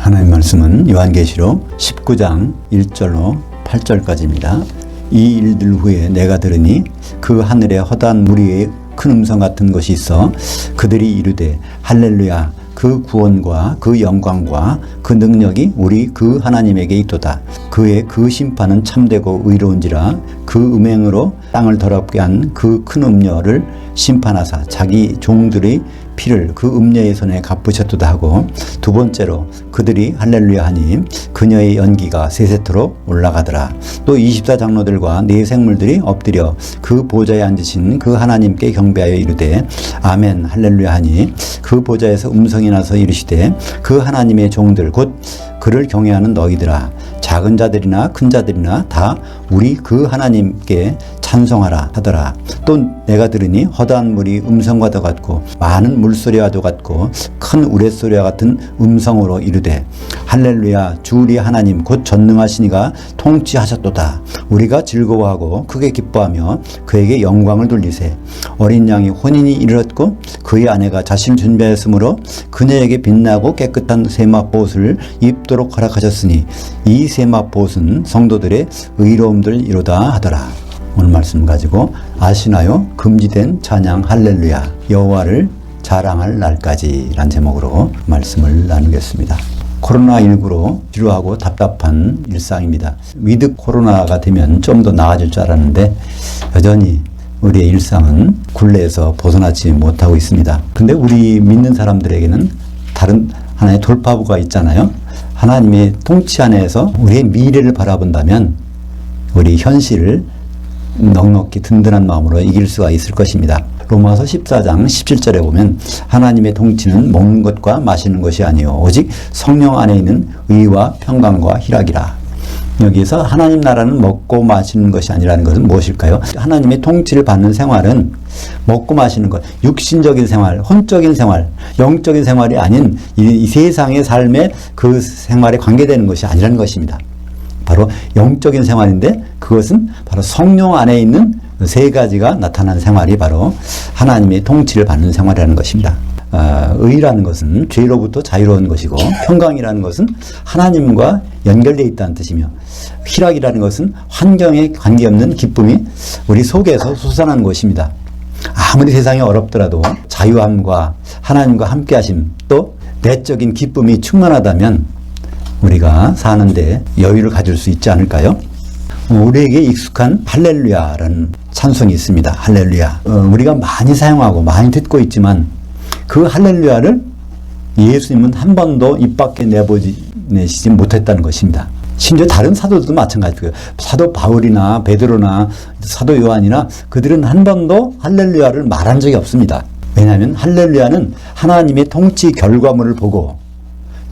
하나님 말씀은 요한계시록 19장 1절로 8절까지입니다. 이 일들 후에 내가 들으니 그 하늘에 허다한 무리의 큰 음성 같은 것이 있어 그들이 이르되 할렐루야, 그 구원과 그 영광과 그 능력이 우리 그 하나님에게 있도다. 그의 그 심판은 참되고 의로운지라. 그 음행으로 땅을 더럽게 한 그 큰 음녀를 심판하사 자기 종들의 피를 그 음녀의 손에 갚으셨도다 하고, 두 번째로 그들이 할렐루야 하니 그녀의 연기가 세세토록 올라가더라. 또 24장로들과 네 생물들이 엎드려 그 보좌에 앉으신 그 하나님께 경배하여 이르되 아멘 할렐루야 하니, 그 보좌에서 음성이 나서 이르시되 그 하나님의 종들 곧 그를 경외하는 너희들아, 작은 자들이나 큰 자들이나 다 우리 그 하나님께 찬송하라 하더라. 또 내가 들으니 허다한 물이 음성과도 같고 많은 물소리와도 같고 큰 우레소리와 같은 음성으로 이르되 할렐루야, 주 우리 하나님 곧 전능하시니가 통치하셨도다. 우리가 즐거워하고 크게 기뻐하며 그에게 영광을 돌리세. 어린 양이 혼인이 이르렀고 그의 아내가 자신을 준비하였으므로 그녀에게 빛나고 깨끗한 세마포옷을 입도록 허락하셨으니 이 세마포옷은 성도들의 의로움들이로다 하더라. 오늘 말씀 가지고 아시나요? 금지된 찬양 할렐루야, 여호와를 자랑할 날까지 라는 제목으로 말씀을 나누겠습니다. 코로나19로 지루하고 답답한 일상입니다. 위드 코로나가 되면 좀 더 나아질 줄 알았는데 여전히 우리의 일상은 굴레에서 벗어나지 못하고 있습니다. 근데 우리 믿는 사람들에게는 다른 하나의 돌파구가 있잖아요. 하나님의 통치 안에서 우리의 미래를 바라본다면 우리 현실을 넉넉히 든든한 마음으로 이길 수가 있을 것입니다. 로마서 14장 17절에 보면 하나님의 통치는 먹는 것과 마시는 것이 아니요 오직 성령 안에 있는 의와 평강과 희락이라. 여기서 하나님 나라는 먹고 마시는 것이 아니라는 것은 무엇일까요? 하나님의 통치를 받는 생활은 먹고 마시는 것, 육신적인 생활, 혼적인 생활, 영적인 생활이 아닌 이 세상의 삶의 그 생활에 관계되는 것이 아니라는 것입니다. 바로 영적인 생활인데 그것은 바로 성령 안에 있는 세 가지가 나타나는 생활이 바로 하나님의 통치를 받는 생활이라는 것입니다. 의라는 것은 죄로부터 자유로운 것이고, 평강이라는 것은 하나님과 연결되어 있다는 뜻이며, 희락이라는 것은 환경에 관계없는 기쁨이 우리 속에서 솟아나는 것입니다. 아무리 세상이 어렵더라도 자유함과 하나님과 함께하심, 또 내적인 기쁨이 충만하다면 우리가 사는데 여유를 가질 수 있지 않을까요? 우리에게 익숙한 할렐루야라는 찬송이 있습니다. 할렐루야. 우리가 많이 사용하고 많이 듣고 있지만 그 할렐루야를 예수님은 한 번도 입 밖에 내보내시지 못했다는 것입니다. 심지어 다른 사도들도 마찬가지고요. 사도 바울이나 베드로나 사도 요한이나 그들은 한 번도 할렐루야를 말한 적이 없습니다. 왜냐하면 할렐루야는 하나님의 통치 결과물을 보고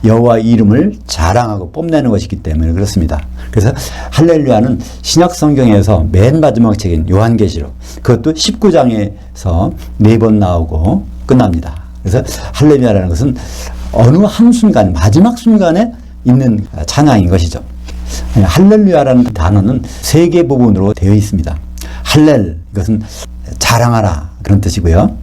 여호와 이름을 자랑하고 뽐내는 것이기 때문에 그렇습니다. 그래서 할렐루야는 신약 성경에서 맨 마지막 책인 요한계시록, 그것도 19장에서 4번 나오고 끝납니다. 그래서 할렐루야라는 것은 어느 한순간, 마지막 순간에 있는 찬양인 것이죠. 할렐루야라는 단어는 3개 부분으로 되어 있습니다. 할렐, 이것은 자랑하라 그런 뜻이고요.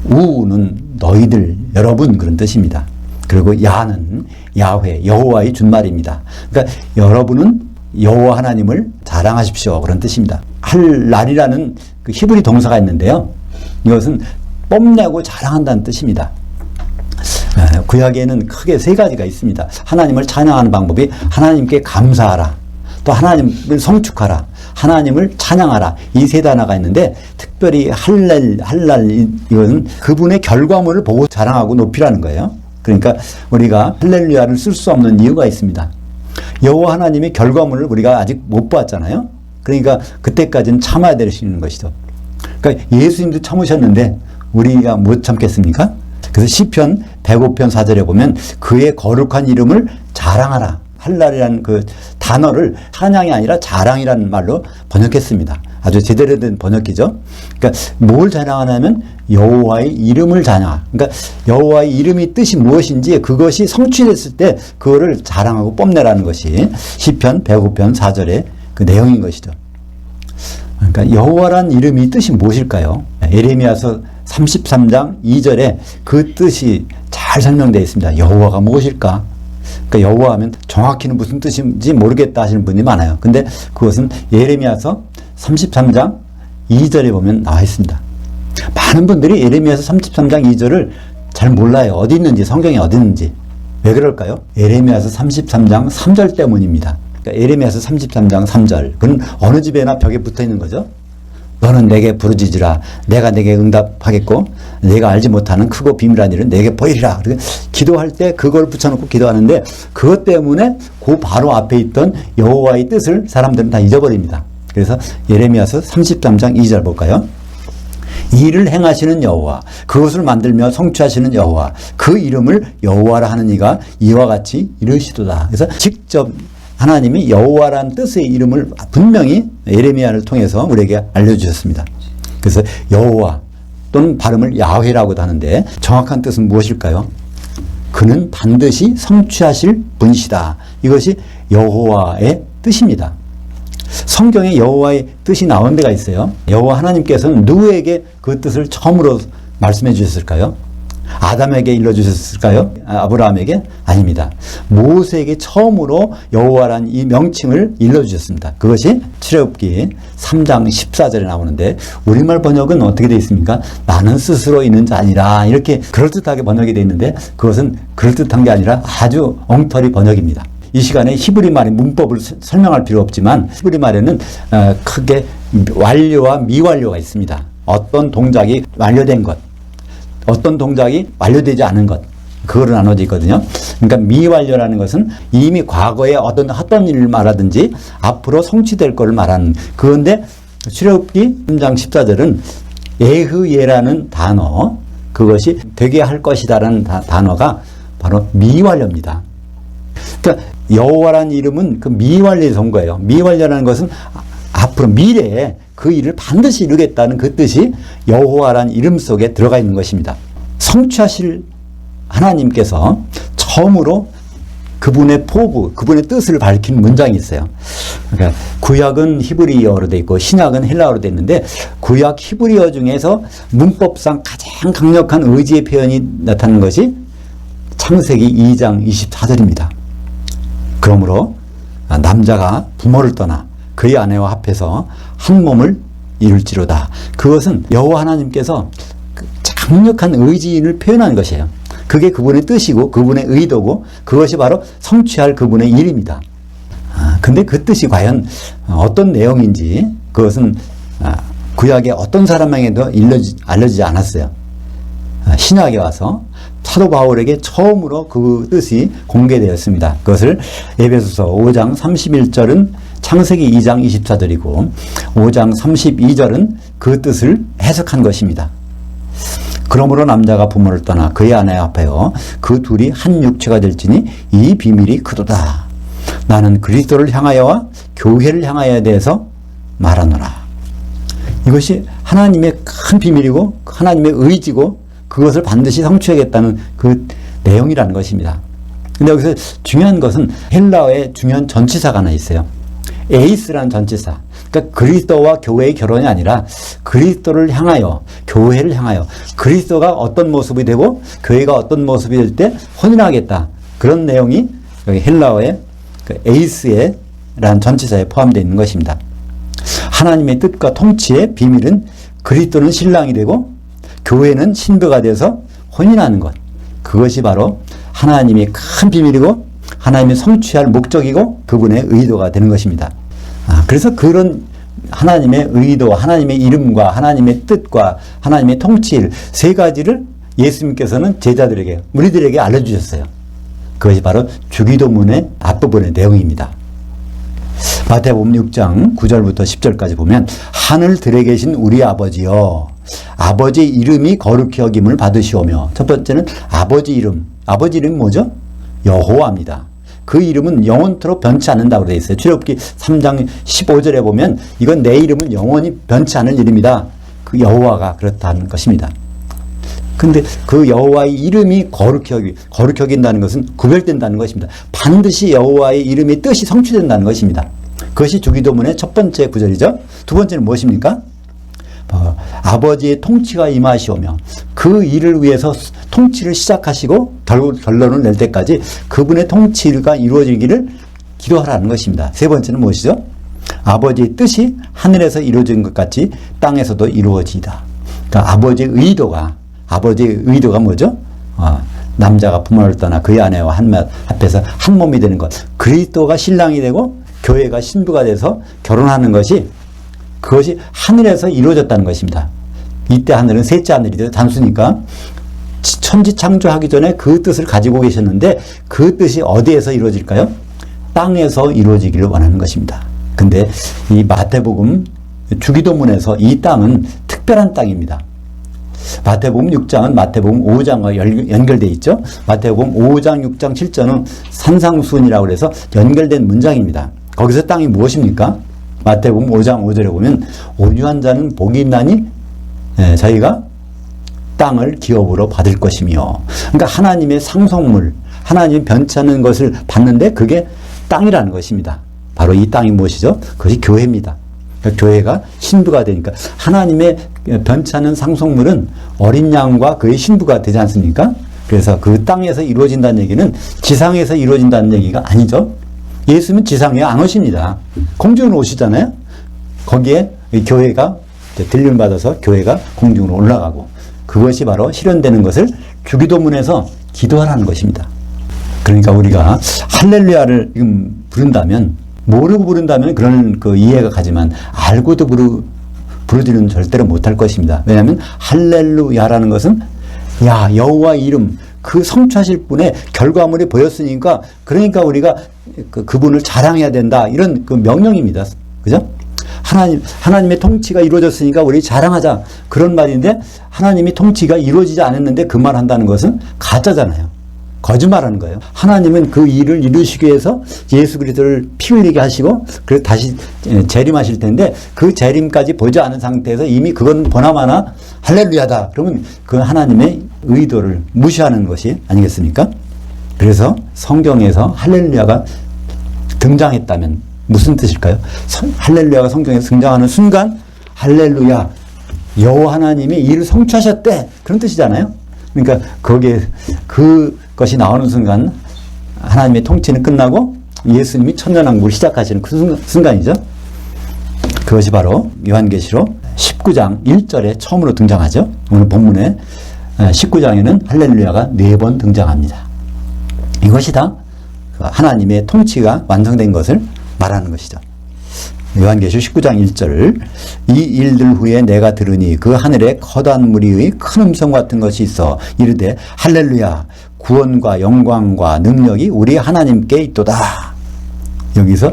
우는 너희들, 여러분 그런 뜻입니다. 그리고 야는 야훼, 여호와의 준말입니다. 그러니까 여러분은 여호와 하나님을 자랑하십시오 그런 뜻입니다. 할날이라는 그 히브리 동사가 있는데요. 이것은 뽐내고 자랑한다는 뜻입니다. 구약에는 크게 3가지가 있습니다. 하나님을 찬양하는 방법이 하나님께 감사하라, 또 하나님을 성축하라, 하나님을 찬양하라, 이 3 단어가 있는데 특별히 할날 이것은 그분의 결과물을 보고 자랑하고 높이라는 거예요. 그러니까 우리가 할렐루야를 쓸 수 없는 이유가 있습니다. 여호와 하나님의 결과물을 우리가 아직 못 봤잖아요. 그러니까 그때까지는 참아야 되시는 것이죠. 그러니까 예수님도 참으셨는데 우리가 못 참겠습니까? 그래서 시편 105편 4절에 보면 그의 거룩한 이름을 자랑하라. 할랄이라는 그 단어를 찬양이 아니라 자랑이라는 말로 번역했습니다. 아주 제대로 된 번역기죠. 그러니까 뭘 자랑하냐면 여호와의 이름을 자랑. 그러니까 여호와의 이름이 뜻이 무엇인지 그것이 성취됐을 때 그거를 자랑하고 뽐내라는 것이 시편 105편 4절의 그 내용인 것이죠. 그러니까 여호와란 이름이 뜻이 무엇일까요? 예레미야서 33장 2절에 그 뜻이 잘 설명되어 있습니다. 여호와가 무엇일까? 그러니까 여호와 하면 정확히는 무슨 뜻인지 모르겠다 하시는 분이 많아요. 근데 그것은 예레미야서 33장 2절에 보면 나와 있습니다. 많은 분들이 예레미야서 33장 2절을 잘 몰라요. 어디 있는지, 성경에 어디 있는지. 왜 그럴까요? 예레미야서 33장 3절 때문입니다. 그러니까 예레미야서 33장 3절. 그건 어느 집에나 벽에 붙어 있는 거죠. 너는 내게 부르짖으라. 내가 내게 응답하겠고 내가 알지 못하는 크고 비밀한 일은 내게 보이리라. 그러니까 기도할 때 그걸 붙여놓고 기도하는데 그것 때문에 그 바로 앞에 있던 여호와의 뜻을 사람들은 다 잊어버립니다. 그래서 예레미야서 33장 2절 볼까요? 이를 행하시는 여호와, 그것을 만들며 성취하시는 여호와, 그 이름을 여호와라 하는 이가 이와 같이 이르시도다. 그래서 직접 하나님이 여호와라는 뜻의 이름을 분명히 예레미야를 통해서 우리에게 알려주셨습니다. 그래서 여호와 또는 발음을 야훼라고도 하는데 정확한 뜻은 무엇일까요? 그는 반드시 성취하실 분이시다. 이것이 여호와의 뜻입니다. 성경에 여호와의 뜻이 나온 데가 있어요. 여호와 하나님께서는 누구에게 그 뜻을 처음으로 말씀해 주셨을까요? 아담에게 일러주셨을까요? 아브라함에게? 아닙니다. 모세에게 처음으로 여호와란 이 명칭을 일러주셨습니다. 그것이 출애굽기 3장 14절에 나오는데 우리말 번역은 어떻게 되어 있습니까? 나는 스스로 있는 자 아니라 이렇게 그럴듯하게 번역이 되어 있는데 그것은 그럴듯한 게 아니라 아주 엉터리 번역입니다. 이 시간에 히브리 말의 문법을 설명할 필요 없지만 히브리 말에는 크게 완료와 미완료가 있습니다. 어떤 동작이 완료된 것, 어떤 동작이 완료되지 않은 것, 그거로 나눠져 있거든요. 그러니까 미완료라는 것은 이미 과거에 어떤 일을 말하든지 앞으로 성취될 것을 말하는 그건데 출애굽기 3장 14절은 에흐예라는 단어, 그것이 되게 할 것이다라는 단어가 바로 미완료입니다. 그러니까 여호와라는 이름은 그 미완료에서 온 거예요. 미완료라는 것은 앞으로 미래에 그 일을 반드시 이루겠다는 그 뜻이 여호와라는 이름 속에 들어가 있는 것입니다. 성취하실 하나님께서 처음으로 그분의 포부, 그분의 뜻을 밝힌 문장이 있어요. 그러니까 구약은 히브리어로 돼 있고 신약은 헬라어로 돼 있는데 구약 히브리어 중에서 문법상 가장 강력한 의지의 표현이 나타나는 것이 창세기 2장 24절입니다. 그러므로 남자가 부모를 떠나 그의 아내와 합해서 한 몸을 이룰지로다. 그것은 여호와 하나님께서 강력한 의지를 표현한 것이에요. 그게 그분의 뜻이고 그분의 의도고 그것이 바로 성취할 그분의 일입니다. 근데 그 뜻이 과연 어떤 내용인지 그것은 구약의 어떤 사람에게도 알려지지 않았어요. 신약에 와서 사도 바울에게 처음으로 그 뜻이 공개되었습니다. 그것을 에베소서 5장 31절은 창세기 2장 24절이고 5장 32절은 그 뜻을 해석한 것입니다. 그러므로 남자가 부모를 떠나 그의 아내와 합하여 그 둘이 한 육체가 될지니 이 비밀이 크도다. 나는 그리스도를 향하여와 교회를 향하여에 대해서 말하노라. 이것이 하나님의 큰 비밀이고 하나님의 의지고 그것을 반드시 성취하겠다는 그 내용이라는 것입니다. 근데 여기서 중요한 것은 헬라어에 중요한 전치사가 하나 있어요. 에이스라는 전치사. 그러니까 그리스도와 교회의 결혼이 아니라 그리스도를 향하여, 교회를 향하여 그리스도가 어떤 모습이 되고 교회가 어떤 모습이 될 때 혼인하겠다. 그런 내용이 여기 헬라어의 그 에이스라는 전치사에 포함되어 있는 것입니다. 하나님의 뜻과 통치의 비밀은 그리스도는 신랑이 되고 교회는 신부가 되어서 혼인하는 것. 그것이 바로 하나님의 큰 비밀이고 하나님의 성취할 목적이고 그분의 의도가 되는 것입니다. 그래서 그런 하나님의 의도, 하나님의 이름과 하나님의 뜻과 하나님의 통치일 세 가지를 예수님께서는 제자들에게, 무리들에게 알려주셨어요. 그것이 바로 주기도문의 앞부분의 내용입니다. 마태복음 6장 9절부터 10절까지 보면 하늘들에 계신 우리 아버지여 아버지 이름이 거룩히 여김을 받으시오며 첫 번째는 아버지 이름. 아버지 이름이 뭐죠? 여호와입니다. 그 이름은 영원토록 변치 않는다고 되어 있어요. 출애굽기 3장 15절에 보면 이건 내 이름은 영원히 변치 않을 이름이다. 그 여호와가 그렇다는 것입니다. 근데 그 여호와의 이름이 거룩히 여긴다는 것은 구별된다는 것입니다. 반드시 여호와의 이름의 뜻이 성취된다는 것입니다. 그것이 주기도문의 첫 번째 구절이죠. 두 번째는 무엇입니까? 아버지의 통치가 임하시오며 그 일을 위해서 통치를 시작하시고 결론을 낼 때까지 그분의 통치가 이루어지기를 기도하라는 것입니다. 세 번째는 무엇이죠? 아버지의 뜻이 하늘에서 이루어진 것 같이 땅에서도 이루어지이다. 그러니까 아버지의 의도가 뭐죠? 남자가 부모를 떠나 그의 아내와 합해서 한 몸이 되는 것. 그리스도가 신랑이 되고 교회가 신부가 돼서 결혼하는 것이 그것이 하늘에서 이루어졌다는 것입니다. 이때 하늘은 셋째 하늘이죠. 단수니까 천지 창조하기 전에 그 뜻을 가지고 계셨는데 그 뜻이 어디에서 이루어질까요? 땅에서 이루어지기를 원하는 것입니다. 근데 이 마태복음 주기도문에서 이 땅은 특별한 땅입니다. 마태복음 6장은 마태복음 5장과 연결되어 있죠. 마태복음 5장, 6장, 7장은 산상수훈이라고 해서 연결된 문장입니다. 거기서 땅이 무엇입니까? 마태복음 5장 5절에 보면 온유한 자는 복이 있나니 저희가 땅을 기업으로 받을 것이며, 그러니까 하나님의 상속물, 하나님이 변치 않는 것을 받는데 그게 땅이라는 것입니다. 바로 이 땅이 무엇이죠? 그것이 교회입니다. 그러니까 교회가 신부가 되니까 하나님의 변치 않는 상속물은 어린 양과 그의 신부가 되지 않습니까? 그래서 그 땅에서 이루어진다는 얘기는 지상에서 이루어진다는 얘기가 아니죠. 예수는 지상에 안 오십니다. 공중으로 오시잖아요. 거기에 교회가 들림 받아서 교회가 공중으로 올라가고, 그것이 바로 실현되는 것을 주기도문에서 기도하라는 것입니다. 그러니까 우리가 할렐루야를 부른다면, 모르고 부른다면 그런 그 이해가 가지만 알고도 부르지는 절대로 못할 것입니다. 왜냐하면 할렐루야라는 것은 여호와 이름, 그 성취하실 분의 결과물이 보였으니까, 그러니까 우리가 그분을 자랑해야 된다, 이런 그 명령입니다. 그죠? 하나님의 통치가 이루어졌으니까 우리 자랑하자, 그런 말인데, 하나님이 통치가 이루어지지 않았는데 그 말 한다는 것은 가짜잖아요. 거짓말하는 거예요. 하나님은 그 일을 이루시기 위해서 예수 그리스도를 피 흘리게 하시고 그래서 다시 재림하실 텐데, 그 재림까지 보지 않은 상태에서 이미 그건 보나마나 할렐루야다 그러면 그 하나님의 의도를 무시하는 것이 아니겠습니까? 그래서 성경에서 할렐루야가 등장했다면 무슨 뜻일까요? 할렐루야가 성경에서 등장하는 순간 할렐루야, 여호와 하나님이 일을 성취하셨대, 그런 뜻이잖아요. 그러니까 거기에 그것이 나오는 순간 하나님의 통치는 끝나고 예수님이 천년왕국을 시작하시는 그 순간이죠. 그것이 바로 요한계시록 19장 1절에 처음으로 등장하죠. 오늘 본문에 19장에는 할렐루야가 4번 등장합니다. 이것이 다 하나님의 통치가 완성된 것을 말하는 것이죠. 요한계시록 19장 1절, 이 일들 후에 내가 들으니 그 하늘에 커다란 무리의 큰 음성 같은 것이 있어 이르되 할렐루야, 구원과 영광과 능력이 우리 하나님께 있도다. 여기서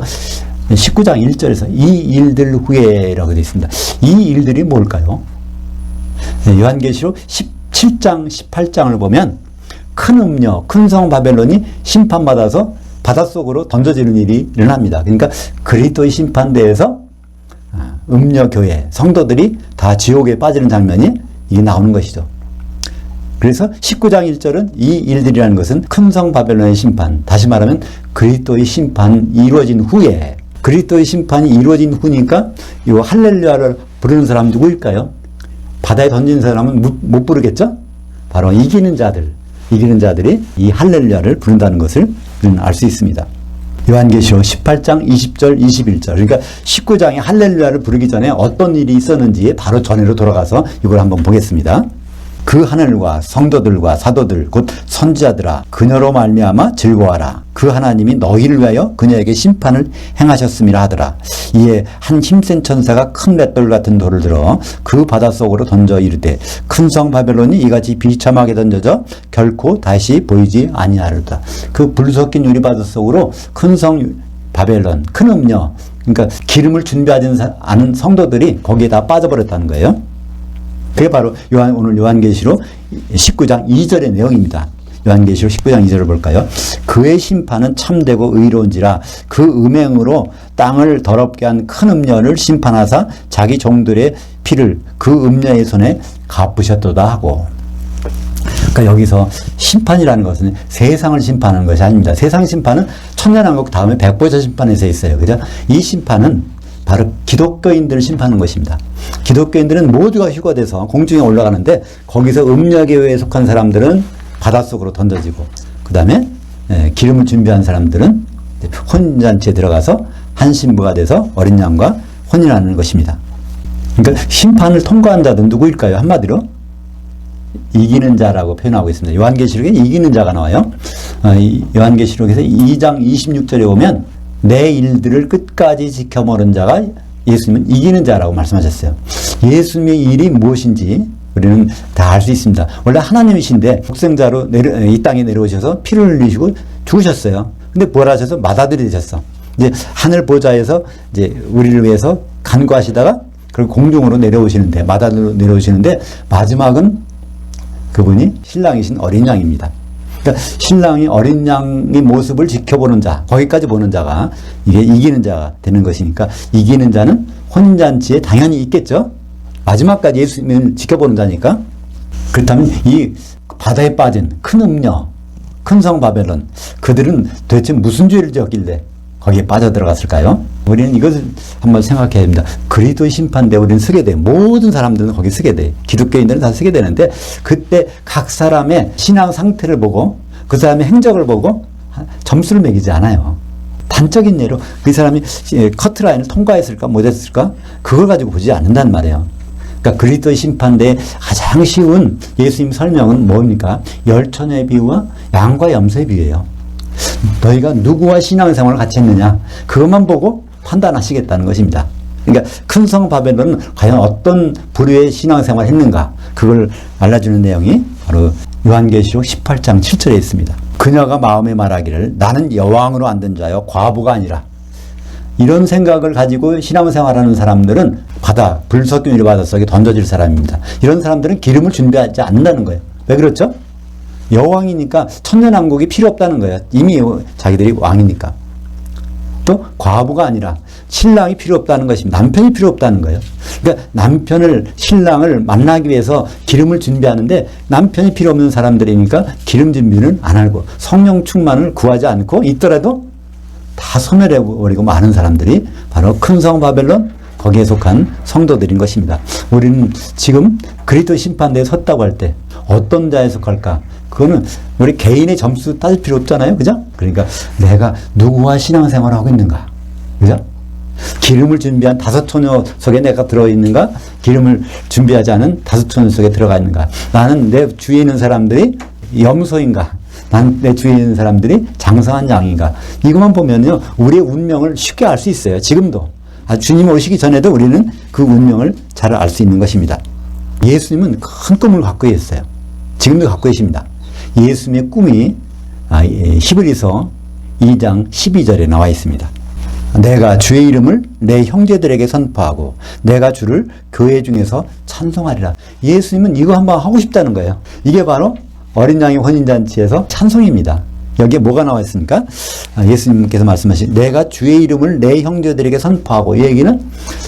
19장 1절에서 이 일들 후에라고 되어 있습니다. 이 일들이 뭘까요? 요한계시록 17장 18장을 보면 큰 음녀, 큰 성 바벨론이 심판받아서 바닷속으로 던져지는 일이 일어납니다. 그러니까 그리스도의 심판대에서 음녀교회 성도들이 다 지옥에 빠지는 장면이 이게 나오는 것이죠. 그래서 19장 1절은 이 일들이라는 것은 큰 성 바벨론의 심판, 다시 말하면 그리스도의 심판이 이루어진 후에, 그리스도의 심판이 이루어진 후니까 이 할렐루야를 부르는 사람 누구일까요? 바다에 던진 사람은 못 부르겠죠? 바로 이기는 자들이 이 할렐루야를 부른다는 것을 우리는 알 수 있습니다. 요한계시록 18장 20절 21절, 그러니까 19장에 할렐루야를 부르기 전에 어떤 일이 있었는지에 바로 전으로 돌아가서 이걸 한번 보겠습니다. 그 하늘과 성도들과 사도들 곧 선지자들아, 그녀로 말미암아 즐거워하라. 그 하나님이 너희를 위하여 그녀에게 심판을 행하셨음이라 하더라. 이에 한 힘센 천사가 큰 맷돌 같은 돌을 들어 그 바닷속으로 던져 이르되 큰 성 바벨론이 이같이 비참하게 던져져 결코 다시 보이지 아니하리로다. 그 불 섞인 유리 바닷속으로 큰 성 바벨론, 큰 음녀, 그러니까 기름을 준비하지 않은 성도들이 거기에 다 빠져버렸다는 거예요. 그게 바로 오늘 요한계시록 19장 2절의 내용입니다. 요한계시록 19장 2절을 볼까요? 그의 심판은 참되고 의로운지라 그 음행으로 땅을 더럽게 한 큰 음녀를 심판하사 자기 종들의 피를 그 음녀의 손에 갚으셨도다 하고. 그러니까 여기서 심판이라는 것은 세상을 심판하는 것이 아닙니다. 세상 심판은 천년왕국 다음에 백보자 심판에서 있어요. 그죠? 이 심판은 바로 기독교인들을 심판하는 것입니다. 기독교인들은 모두가 휴거돼서 공중에 올라가는데 거기서 음녀교회에 속한 사람들은 바닷속으로 던져지고 그 다음에 기름을 준비한 사람들은 혼인잔치에 들어가서 한 신부가 돼서 어린 양과 혼인하는 것입니다. 그러니까 심판을 통과한 자는 누구일까요? 한마디로 이기는 자라고 표현하고 있습니다. 요한계시록에 이기는 자가 나와요. 요한계시록에서 2장 26절에 보면 내 일들을 끝까지 지켜보는 자가 예수님은 이기는 자라고 말씀하셨어요. 예수님의 일이 무엇인지 우리는 다 알 수 있습니다. 원래 하나님이신데 독생자로 이 땅에 내려오셔서 피를 흘리시고 죽으셨어요. 근데 부활하셔서 맏아들이 되셨어. 이제 하늘 보좌에서 이제 우리를 위해서 간구하시다가 그리고 공중으로 내려오시는데 맏아들로 내려오시는데 마지막은 그분이 신랑이신 어린 양입니다. 그러니까 신랑이 어린 양의 모습을 지켜보는 자, 거기까지 보는 자가 이게 이기는 자가 되는 것이니까 이기는 자는 혼인잔치에 당연히 있겠죠. 마지막까지 예수님을 지켜보는 자니까. 그렇다면 이 바다에 빠진 큰 음녀, 큰 성 바벨론, 그들은 도대체 무슨 죄를 지었길래 거기에 빠져들어갔을까요? 우리는 이것을 한번 생각해야 됩니다. 그리스도의 심판대 우리는 서게 돼. 모든 사람들은 거기 서게 돼. 기독교인들은 다 서게 되는데 그때 각 사람의 신앙 상태를 보고 그 사람의 행적을 보고 점수를 매기지 않아요. 단적인 예로 그 사람이 커트라인을 통과했을까 못했을까 그걸 가지고 보지 않는단 말이에요. 그러니까 그리스도의 심판대에 가장 쉬운 예수님 설명은 뭡니까? 열처녀의 비유와 양과 염소의 비유예요. 너희가 누구와 신앙생활을 같이 했느냐 그것만 보고 판단하시겠다는 것입니다. 그러니까 큰 성 바벨론은 과연 어떤 부류의 신앙생활을 했는가 그걸 알려주는 내용이 바로 요한계시록 18장 7절에 있습니다. 그녀가 마음에 말하기를 나는 여왕으로 앉은 자여 과부가 아니라. 이런 생각을 가지고 신앙생활하는 사람들은 바다, 불석균이 바닷속에 던져질 사람입니다. 이런 사람들은 기름을 준비하지 않는다는 거예요. 왜 그렇죠? 여왕이니까 천년왕국이 필요 없다는 거예요. 이미 자기들이 왕이니까. 또 과부가 아니라 신랑이 필요 없다는 것입니다. 남편이 필요 없다는 거예요. 그러니까 신랑을 만나기 위해서 기름을 준비하는데 남편이 필요 없는 사람들이니까 기름 준비는 안 하고 성령 충만을 구하지 않고 있더라도 다 소멸해버리고 많은 사람들이 바로 큰 성 바벨론 거기에 속한 성도들인 것입니다. 우리는 지금 그리스도 심판대에 섰다고 할 때 어떤 자에 속할까? 그거는 우리 개인의 점수 따질 필요 없잖아요. 그죠? 그러니까 내가 누구와 신앙생활을 하고 있는가? 그죠? 기름을 준비한 다섯 처녀 속에 내가 들어있는가? 기름을 준비하지 않은 다섯 처녀 속에 들어가 있는가? 나는 내 주위에 있는 사람들이 염소인가? 난 내 주위에 있는 사람들이 장성한 양인가? 이것만 보면요, 우리의 운명을 쉽게 알 수 있어요. 지금도. 주님 오시기 전에도 우리는 그 운명을 잘 알 수 있는 것입니다. 예수님은 큰 꿈을 갖고 계셨어요. 지금도 갖고 계십니다. 예수님의 꿈이 히브리서 2장 12절에 나와 있습니다. 내가 주의 이름을 내 형제들에게 선포하고 내가 주를 교회 중에서 찬송하리라. 예수님은 이거 한번 하고 싶다는 거예요. 이게 바로 어린 양의 혼인잔치에서 찬송입니다. 여기에 뭐가 나와 있습니까? 예수님께서 말씀하신 내가 주의 이름을 내 형제들에게 선포하고, 이 얘기는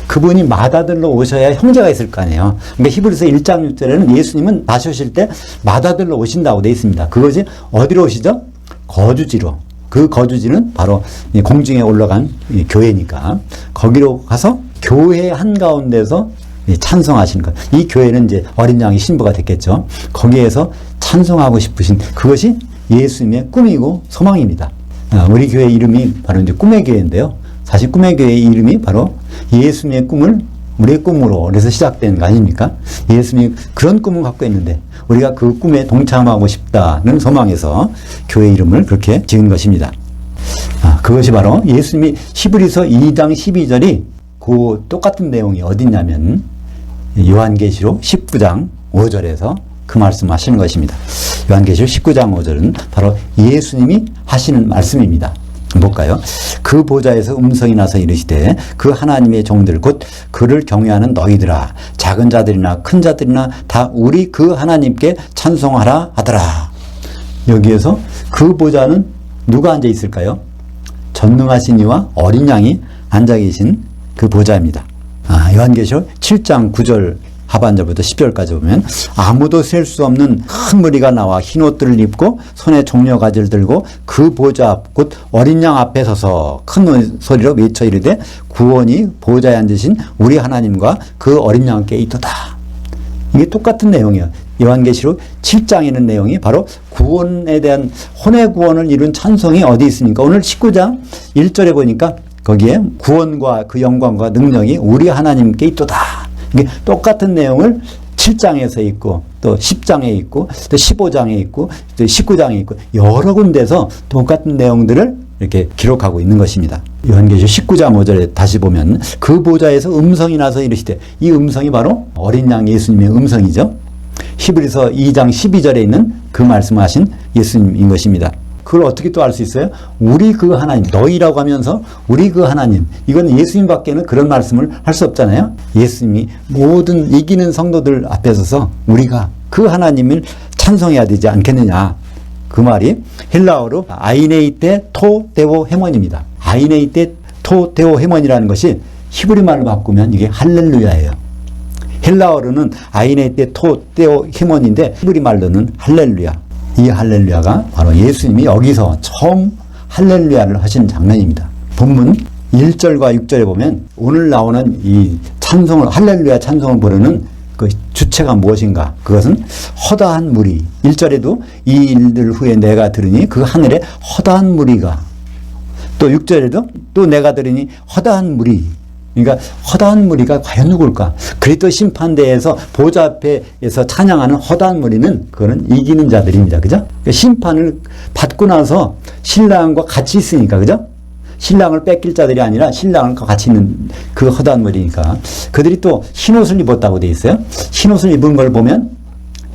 그분이 맏아들로 오셔야 형제가 있을 거 아니에요. 그러니까 히브리서 1장 6절에는 예수님은 다시 오실 때 맏아들로 오신다고 되어 있습니다. 그것이 어디로 오시죠? 거주지로. 그 거주지는 바로 공중에 올라간 교회니까 거기로 가서 교회 한가운데서 찬송하시는 것. 이 교회는 이제 어린 양의 신부가 됐겠죠. 거기에서 찬송하고 싶으신 그것이 예수님의 꿈이고 소망입니다. 우리 교회 이름이 바로 이제 꿈의 교회인데요. 사실 꿈의 교회의 이름이 바로 예수님의 꿈을 우리의 꿈으로 그래서 시작된 거 아닙니까? 예수님이 그런 꿈을 갖고 있는데 우리가 그 꿈에 동참하고 싶다는 소망에서 교회 이름을 그렇게 지은 것입니다. 그것이 바로 예수님이 히브리서 2장 12절이 그 똑같은 내용이 어디냐면 요한계시록 19장 5절에서 그 말씀 하시는 것입니다. 요한계시록 19장 5절은 바로 예수님이 하시는 말씀입니다. 볼까요? 그 보좌에서 음성이 나서 이르시되 그 하나님의 종들 곧 그를 경외하는 너희들아 작은 자들이나 큰 자들이나 다 우리 그 하나님께 찬송하라 하더라. 여기에서 그 보좌는 누가 앉아 있을까요? 전능하신 이와 어린 양이 앉아 계신 그 보좌입니다. 요한계시록 7장 9절 하반절부터 10절까지 보면 아무도 셀 수 없는 큰 무리가 나와 흰 옷들을 입고 손에 종려가지를 들고 그 보좌 앞 곧 어린 양 앞에 서서 큰 소리로 외쳐 이르되 구원이 보좌에 앉으신 우리 하나님과 그 어린 양께 있도다. 이게 똑같은 내용이에요. 요한계시록 7장에 있는 내용이 바로 구원에 대한 혼의 구원을 이룬 찬송이 어디 있습니까? 오늘 19장 1절에 보니까 거기에 구원과 그 영광과 능력이 우리 하나님께 있도다. 이게 똑같은 내용을 7장에서 있고 또 10장에 있고 또 15장에 있고 또 19장에 있고 여러 군데서 똑같은 내용들을 이렇게 기록하고 있는 것입니다. 요한계시록 19장 5절에 다시 보면 그 보좌에서 음성이 나서 이르시되 이 음성이 바로 어린 양 예수님의 음성이죠. 히브리서 2장 12절에 있는 그 말씀하신 예수님인 것입니다. 그걸 어떻게 또 알 수 있어요? 우리 그 하나님, 너희라고 하면서 우리 그 하나님, 이건 예수님밖에는 그런 말씀을 할 수 없잖아요. 예수님이 모든 이기는 성도들 앞에 서서 우리가 그 하나님을 찬송해야 되지 않겠느냐. 그 말이 헬라어로 아이네이테 토 데오 헤몬입니다. 아이네이테 토 데오 헤몬이라는 것이 히브리 말로 바꾸면 이게 할렐루야예요. 헬라어로는 아이네이테 토 데오 헤몬인데 히브리 말로는 할렐루야. 이 할렐루야가 바로 예수님이 여기서 처음 할렐루야를 하신 장면입니다. 본문 1절과 6절에 보면 오늘 나오는 이 찬송을, 할렐루야 찬송을 부르는 그 주체가 무엇인가? 그것은 허다한 무리. 1절에도 이 일들 후에 내가 들으니 그 하늘에 허다한 무리가, 또 6절에도 또 내가 들으니 허다한 무리. 그러니까 허다한 무리가 과연 누굴까? 그리스도 심판대에서 보좌 앞에서 찬양하는 허다한 무리는 그거는 이기는 자들입니다. 그죠? 그러니까 심판을 받고 나서 신랑과 같이 있으니까, 그죠? 신랑을 뺏길 자들이 아니라 신랑과 같이 있는 그 허다한 무리니까. 그들이 또 흰옷을 입었다고 되어 있어요. 흰옷을 입은 걸 보면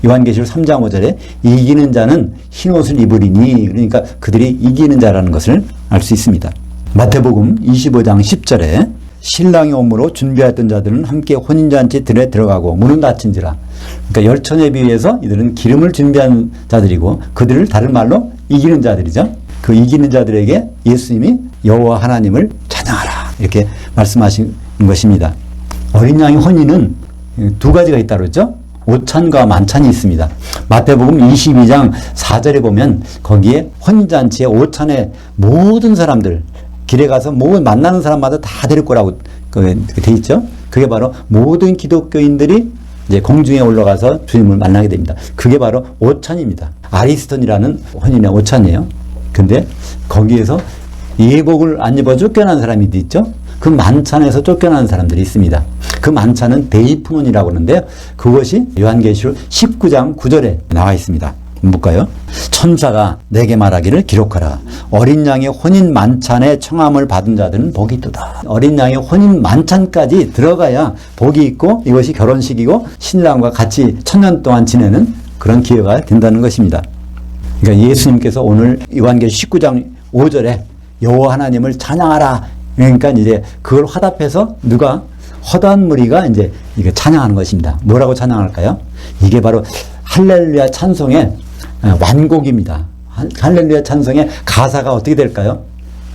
요한계시록 3장 5절에 이기는 자는 흰옷을 입으리니, 그러니까 그들이 이기는 자라는 것을 알 수 있습니다. 마태복음 25장 10절에 신랑이 오므로 준비했던 자들은 함께 혼인잔치 들에 들어가고 문은 닫힌지라. 그러니까 열처녀에 비해서 이들은 기름을 준비한 자들이고 그들을 다른 말로 이기는 자들이죠. 그 이기는 자들에게 예수님이 여호와 하나님을 찬양하라 이렇게 말씀하신 것입니다. 어린 양의 혼인은 두 가지가 있다고 그랬죠. 오찬과 만찬이 있습니다. 마태복음 22장 4절에 보면 거기에 혼인잔치에 오찬에 모든 사람들 길에 가서 모든 만나는 사람마다 다 데릴 거라고 돼 있죠. 그게 바로 모든 기독교인들이 이제 공중에 올라가서 주님을 만나게 됩니다. 그게 바로 오찬입니다. 아리스톤이라는 혼인의 오찬이에요. 근데 거기에서 예복을 안 입어 쫓겨난 사람이 있죠. 그 만찬에서 쫓겨난 사람들이 있습니다. 그 만찬은 데이프논이라고 하는데요. 그것이 요한계시록 19장 9절에 나와 있습니다. 볼까요? 천사가 내게 말하기를 기록하라. 어린 양의 혼인 만찬에 청함을 받은 자들은 복이 있도다. 어린 양의 혼인 만찬까지 들어가야 복이 있고 이것이 결혼식이고 신랑과 같이 천년 동안 지내는 그런 기회가 된다는 것입니다. 그러니까 예수님께서 오늘 요한계시록 19장 5절에 여호와 하나님을 찬양하라. 그러니까 이제 그걸 화답해서 누가 허다한 무리가 이제 이게 찬양하는 것입니다. 뭐라고 찬양할까요? 이게 바로 할렐루야 찬송의 완곡입니다. 할렐루야 찬송의 가사가 어떻게 될까요?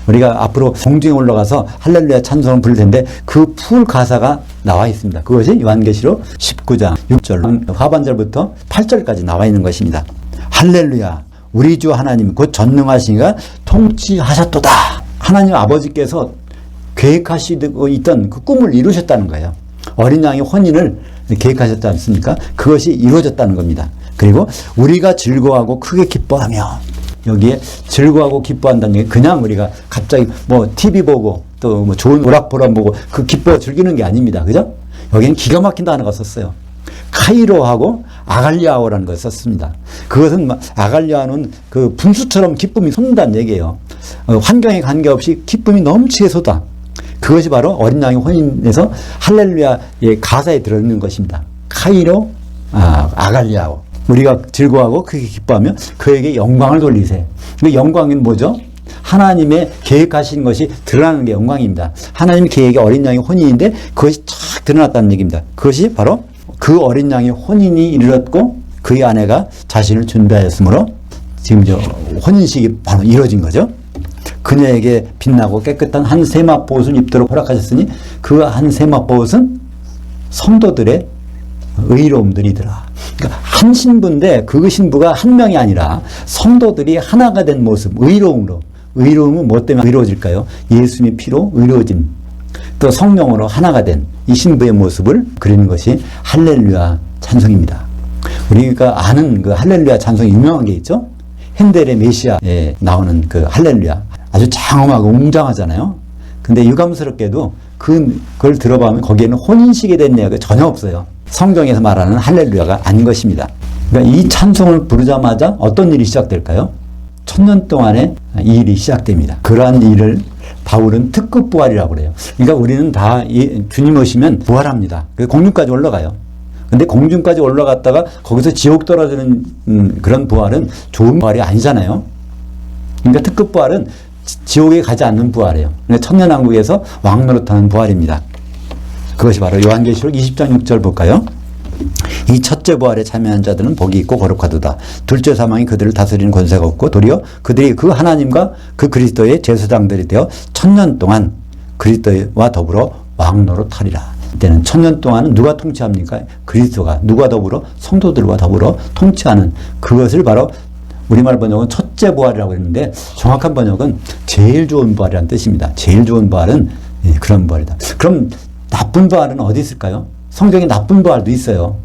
우리가 앞으로 공중에 올라가서 할렐루야 찬송을 부를 텐데 그 풀 가사가 나와 있습니다. 그것이 요한계시록 19장 6절 하반절부터 8절까지 나와 있는 것입니다. 할렐루야 우리 주 하나님 곧 전능하시니가 통치하셨도다. 하나님 아버지께서 계획하시고 있던 그 꿈을 이루셨다는 거예요. 어린 양의 혼인을 계획하셨지 않습니까? 그것이 이루어졌다는 겁니다. 그리고 우리가 즐거워하고 크게 기뻐하며, 여기에 즐거워하고 기뻐한다는 게 그냥 우리가 갑자기 뭐 TV 보고 또 뭐 좋은 오락보람 보고 그 기뻐 즐기는 게 아닙니다. 그죠? 여기는 기가 막힌 단어가 썼어요. 카이로하고 아갈리아오라는 걸 썼습니다. 그것은 아갈리아는 그 분수처럼 기쁨이 솟는다는 얘기예요. 환경에 관계없이 기쁨이 넘치게 쏟아. 그것이 바로 어린 양의 혼인에서 할렐루야의 가사에 들어있는 것입니다. 카이로, 아갈리아오. 우리가 즐거워하고 크게 기뻐하며 그에게 영광을 돌리세. 그 영광은 뭐죠? 하나님의 계획하신 것이 드러나는 게 영광입니다. 하나님의 계획이 어린 양의 혼인인데 그것이 쫙 드러났다는 얘기입니다. 그것이 바로 그 어린 양의 혼인이 이르렀고 그의 아내가 자신을 준비하였으므로 지금 혼인식이 바로 이루어진 거죠. 그녀에게 빛나고 깨끗한 한 세마포 옷을 입도록 허락하셨으니 그 한 세마포 옷은 성도들의 의로움들이더라. 그러니까 한 신부인데 그 신부가 한 명이 아니라 성도들이 하나가 된 모습, 의로움으로. 의로움은 뭐 때문에 의로워질까요? 예수님의 피로 의로워진, 또 성령으로 하나가 된 이 신부의 모습을 그리는 것이 할렐루야 찬송입니다. 우리가 아는 그 할렐루야 찬송이 유명한 게 있죠? 핸델의 메시아에 나오는 그 할렐루야. 아주 장엄하고 웅장하잖아요. 근데 유감스럽게도 그걸 들어보면 거기에는 혼인식에 대한 이야기가 전혀 없어요. 성경에서 말하는 할렐루야가 아닌 것입니다. 그러니까 이 찬송을 부르자마자 어떤 일이 시작될까요? 1000년 동안에 이 일이 시작됩니다. 그러한 일을 바울은 특급 부활이라고 그래요. 그러니까 우리는 다 주님 오시면 부활합니다. 그래서 공중까지 올라가요. 근데 공중까지 올라갔다가 거기서 지옥 떨어지는 그런 부활은 좋은 부활이 아니잖아요. 그러니까 특급 부활은 지옥에 가지 않는 부활이에요. 그러니까 천년왕국에서 왕노릇하는 부활입니다. 그것이 바로 요한계시록 20장 6절 볼까요? 이 첫째 부활에 참여한 자들은 복이 있고 거룩하도다. 둘째 사망이 그들을 다스리는 권세가 없고 도리어 그들이 그 하나님과 그 그리스도의 제사장들이 되어 1000년 동안 그리스도와 더불어 왕노릇하리라. 이때는 1000년 동안은 누가 통치합니까? 그리스도가. 누가 더불어? 성도들과 더불어 통치하는, 그것을 바로 우리말 번역은 첫째 부활이라고 했는데 정확한 번역은 제일 좋은 부활이라는 뜻입니다. 제일 좋은 부활은 그런 부활이다. 그럼 나쁜 부활은 어디 있을까요? 성경에 나쁜 부활도 있어요.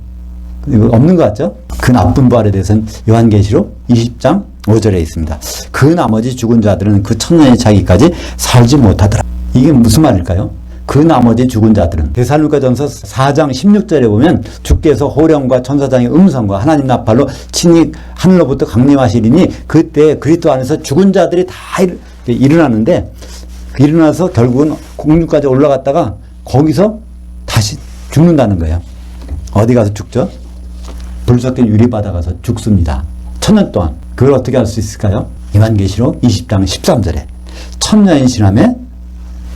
없는 것 같죠? 그 나쁜 부활에 대해서는 요한계시록 20장 5절에 있습니다. 그 나머지 죽은 자들은 그 천년의 차기까지 살지 못하더라. 이게 무슨 말일까요? 그 나머지 죽은 자들은 데살로니가전서 4장 16절에 보면 주께서 호령과 천사장의 음성과 하나님 나팔로 친히 하늘로부터 강림하시리니 그때 그리스도 안에서 죽은 자들이 다 일어나는데, 일어나서 결국은 공중까지 올라갔다가 거기서 다시 죽는다는 거예요. 어디 가서 죽죠? 불 섞인 유리바다 가서 죽습니다. 1000년 동안. 그걸 어떻게 할 수 있을까요? 요한계시록 20장 13절에 1000년이 지나면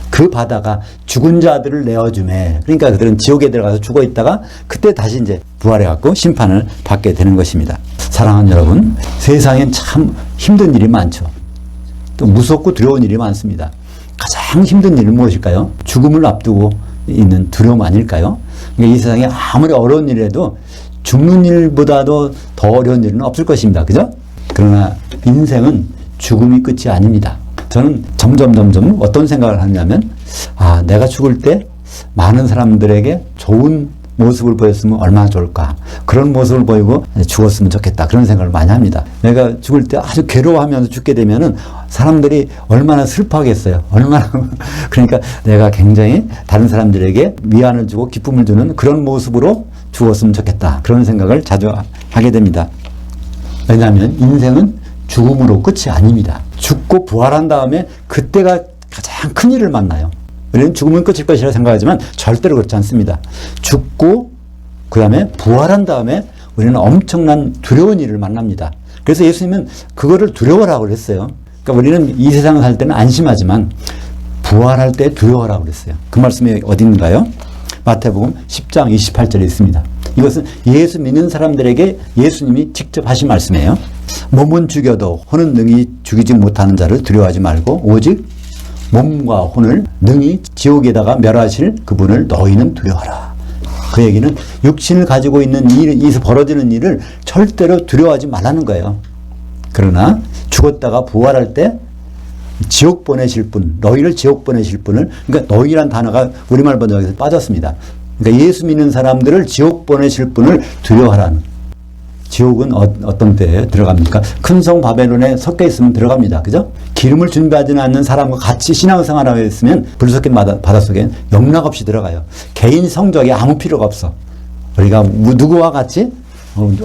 그 바다가 죽은 자들을 내어주매, 그러니까 그들은 지옥에 들어가서 죽어 있다가 그때 다시 이제 부활해갖고 심판을 받게 되는 것입니다. 사랑하는 여러분, 세상엔 참 힘든 일이 많죠. 또 무섭고 두려운 일이 많습니다. 가장 힘든 일은 무엇일까요? 죽음을 앞두고 있는 두려움 아닐까요? 그러니까 이 세상에 아무리 어려운 일이라도 죽는 일보다도 더 어려운 일은 없을 것입니다. 그죠? 그러나 인생은 죽음이 끝이 아닙니다. 저는 점점 어떤 생각을 하냐면, 내가 죽을 때 많은 사람들에게 좋은 모습을 보였으면 얼마나 좋을까. 그런 모습을 보이고 죽었으면 좋겠다. 그런 생각을 많이 합니다. 내가 죽을 때 아주 괴로워하면서 죽게 되면은 사람들이 얼마나 슬퍼하겠어요. 얼마나. 그러니까 내가 굉장히 다른 사람들에게 위안을 주고 기쁨을 주는 그런 모습으로 죽었으면 좋겠다. 그런 생각을 자주 하게 됩니다. 왜냐하면 인생은 죽음으로 끝이 아닙니다. 죽고 부활한 다음에 그때가 가장 큰 일을 만나요. 우리는 죽으면 끝일 것이라 생각하지만 절대로 그렇지 않습니다. 죽고 그 다음에 부활한 다음에 우리는 엄청난 두려운 일을 만납니다. 그래서 예수님은 그거를 두려워라고 그랬어요. 그러니까 우리는 이 세상을 살 때는 안심하지만 부활할 때 두려워라고 그랬어요. 그 말씀이 어디 있는가요? 마태복음 10장 28절에 있습니다. 이것은 예수 믿는 사람들에게 예수님이 직접 하신 말씀이에요. 몸은 죽여도 혼은 능히 죽이지 못하는 자를 두려워하지 말고 오직 몸과 혼을 능히 지옥에다가 멸하실 그분을 너희는 두려워하라. 그 얘기는 육신을 가지고 있는 이 벌어지는 일을 절대로 두려워하지 말라는 거예요. 그러나 죽었다가 부활할 때 지옥 보내실 분, 너희를 지옥 보내실 분을, 그러니까 너희란 단어가 우리말 번역에서 빠졌습니다. 그러니까 예수 믿는 사람들을 지옥 보내실 분을 두려워하라는. 지옥은 어떤 때에 들어갑니까? 큰 성 바벨론에 섞여 있으면 들어갑니다. 그죠? 기름을 준비하지는 않는 사람과 같이 신앙생활하고 있으면 불 섞인 바다 속에 영락없이 들어가요. 개인 성적이 아무 필요가 없어. 우리가 누구와 같이,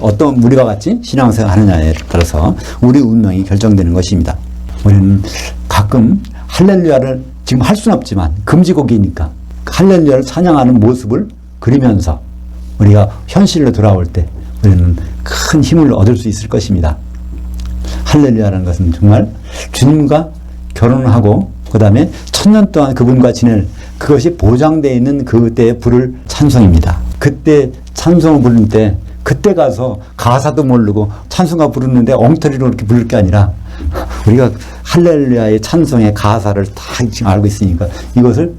어떤 우리와 같이 신앙생활 하느냐에 따라서 우리 운명이 결정되는 것입니다. 우리는 가끔 할렐루야를 지금 할 수는 없지만 금지곡이니까 할렐루야를 찬양하는 모습을 그리면서 우리가 현실로 돌아올 때 우리는 큰 힘을 얻을 수 있을 것입니다. 할렐루야라는 것은 정말 주님과 결혼하고 그 다음에 1000년 동안 그분과 지낼 그것이 보장되어 있는 그때의 부를 찬송입니다. 그때 찬송을 부를 때 그때 가서 가사도 모르고 찬송가 부르는데 엉터리로 이렇게 부를 게 아니라 우리가 할렐루야의 찬송의 가사를 다 지금 알고 있으니까 이것을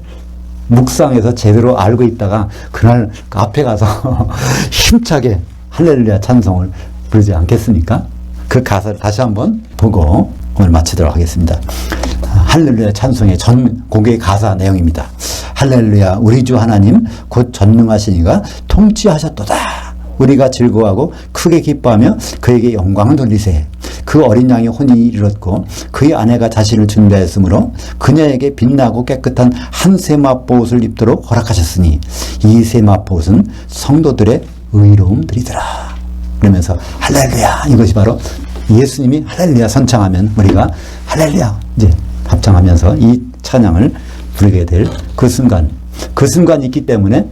묵상해서 제대로 알고 있다가 그날 그 앞에 가서 힘차게 할렐루야 찬송을 부르지 않겠습니까? 그 가사를 다시 한번 보고 오늘 마치도록 하겠습니다. 할렐루야 찬송의 전 곡의 가사 내용입니다. 할렐루야 우리 주 하나님 곧 전능하시니가 통치하셨도다. 우리가 즐거워하고 크게 기뻐하며 그에게 영광을 돌리세. 그 어린 양이 혼인이 이르렀고 그의 아내가 자신을 준비하였으므로 그녀에게 빛나고 깨끗한 한 세마포옷을 입도록 허락하셨으니 이 세마포옷은 성도들의 의로움들이더라. 그러면서 할렐루야, 이것이 바로 예수님이 할렐루야 선창하면 우리가 할렐루야 이제 합창하면서 이 찬양을 부르게 될 그 순간이 있기 때문에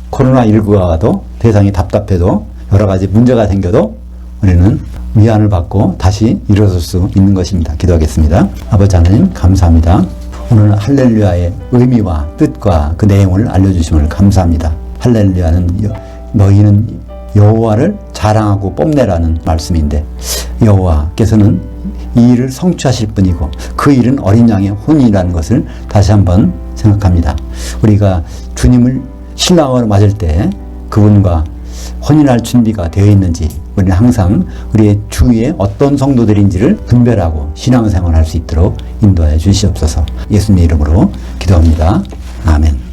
코로나19가 와도 대상이 답답해도 여러 가지 문제가 생겨도 우리는 위안을 받고 다시 일어설 수 있는 것입니다. 기도하겠습니다. 아버지 하나님 감사합니다. 오늘 할렐루야의 의미와 뜻과 그 내용을 알려주심을 감사합니다. 할렐루야는 너희는 여호와를 자랑하고 뽐내라는 말씀인데 여호와께서는 이 일을 성취하실 분이고 그 일은 어린 양의 혼이라는 것을 다시 한번 생각합니다. 우리가 주님을 신랑으로 맞을 때 그분과 혼인할 준비가 되어 있는지 우리는 항상 우리의 주위에 어떤 성도들인지를 분별하고 신앙생활을 할 수 있도록 인도하여 주시옵소서. 예수님의 이름으로 기도합니다. 아멘.